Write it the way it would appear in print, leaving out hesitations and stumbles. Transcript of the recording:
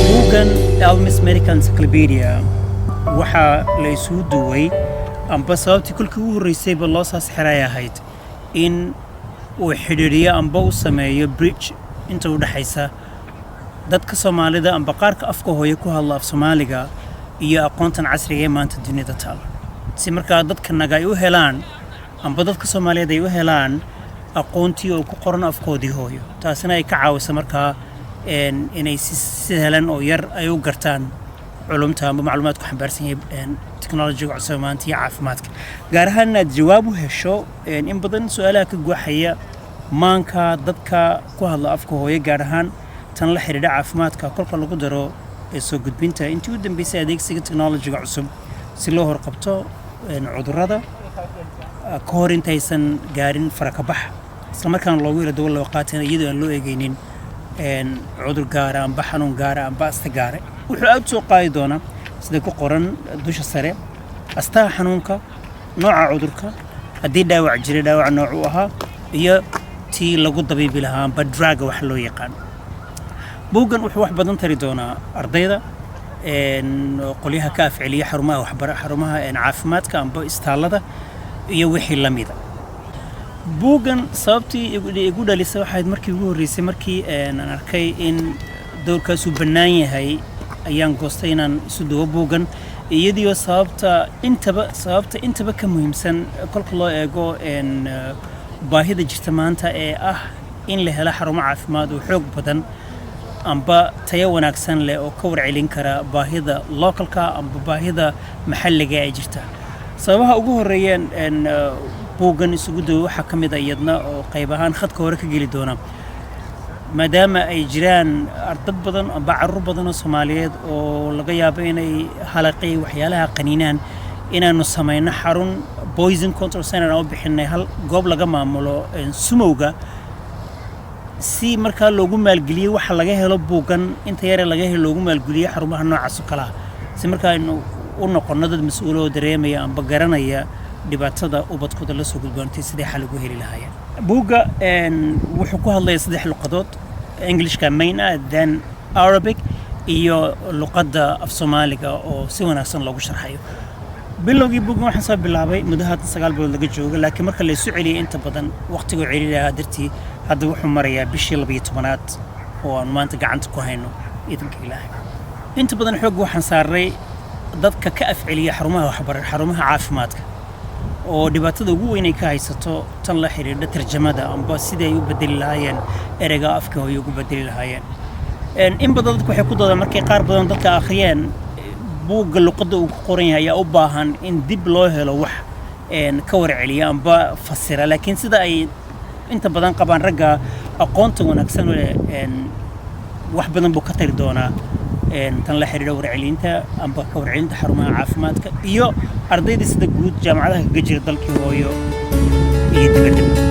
buuggan Elmis Medical Encyclopedia waxaa la isugu duway amba sababtii kolkii ugu horreysayba loo saas xiray ahayd in uu xidhiidhiyo amba u sameeyo bridge inta u dhaxaysa dadka Soomaalida amba qaarka afka hooyo ku hadla af Soomaaliga iyo aqoontan casriga ee maanta dunida taal si markaa dadka naga ay u helaan amba dadka Soomaaliyeed ay u helaan aqoontii oo ku qoran afkoodii hooyo taasina ay ka caawiso markaa inay si helan oo yar ay u gartaan علومتها معلومات كحبارسين تكنولوجيا وعلومات عافماتك قارها إن الجواب وهالشو إن بدن سؤالك جوحية مانكا ضدك كهلا أفكه هو يجارهان تنلحر دا عافماتك كل قدرة سو قد بنتا أنت ودن بيساعدك سيج تكنولوجيا وعلوم سلوه رقبته عذر هذا كورين تيسن قارين فركبح سلما كان الله وير دول وقاتنا يدو أن لو يجينين عذر قارة أم بحنون قارة أم باستقارة wuxuu aad soo qaadi doonaa sida ku qoran dusha sare astaha xanuunka nooca cudurka haddii dhaawac jira dhaawac nooc u ahaa iyo tii lagu dabiibi lahaa amba drug wax loo yaqaan buuggan wuxuu wax badan tari doonaa ardayda qolyaha ka afciliya xarumaha caafimaadka amba istaalada iyo wixii la mida buuggan sababtii igu dhalisay waxayd markii ugu horreysay markii aan arkay in doorkaas uu bannaan yahay ayaan goostay inaan isu duwo buuggan iyadoo sababta intaba ka muhiimsan kolka loo eego baahida jirta maanta ee ah in la helo xarumo caafimaad oo xoog badan amba tayo wanaagsan leh oo ka warcelin kara baahida localka amba baahida maxalliga ee jirta sababaha ugu horeeyeen buuggan isugu duwo waxa kamid ah iyadna oo qayb ahaan khadka hore ka geli doona maadaama ay jiraan ardad badan amba carruur badan oo Soomaaliyeed oo laga yaabo inay halaqay waxyaalaha qaniinaan inaanu sameeyno xarun poison control center oo bixinay hal goob laga maamulo sumowga si markaa loogu maalgeliyo waxa laga helo buuggan inta yar laga helo loogu maalgeliyo xarumaha noocaas oo kala si markaa u noqono dad mas'uul oo dareemaya amba garanaya dhibaatada ubadkooda la soo gudboontay sidii xal ugu heli lahaayeen buugga wuxuu ku hadlayaa saddex luqadood Englishka main ah then Arabic iyo luqadda af Soomaaliga oo si wanaagsan loogu sharxayo bilowgii buugga waxaan soo bilaabay muddo 9 bilood laga joogo laakiin marka la isu celiyay inta badan waqtigu ciriiriga dartii hadda wuxuu marayaa bishii 12aad oo aan maanta gacanta ku hayno idinka Ilaahay inta badan xoog waxaan saaray dadka ka afciliya xarumaha caafimaadka oo dhibaatada ugu weyn ay ka haysato tan la xiriirda tarjamada amba sidii ay u bedeli lahaayeen ereyga afka hooyo ugu bedeli lahaayeen in badan dadku waxay ku doodaan markay qaar badan dadka akhriyeen buugga luqadda uu ku qoran yahay ayaa u baahan in dib loo helo wax ka warceliya amba fasira laakiin sida ay inta badan qabaan ragga aqoonta wanaagsan wax badan buu ka tari doonaa tan la xiriirda warcelinta amba ka warcelinta xarumaha caafimaadka iyo ardayda sida guud jaamacadaha ka jira dalkii hooyo iyo dibadda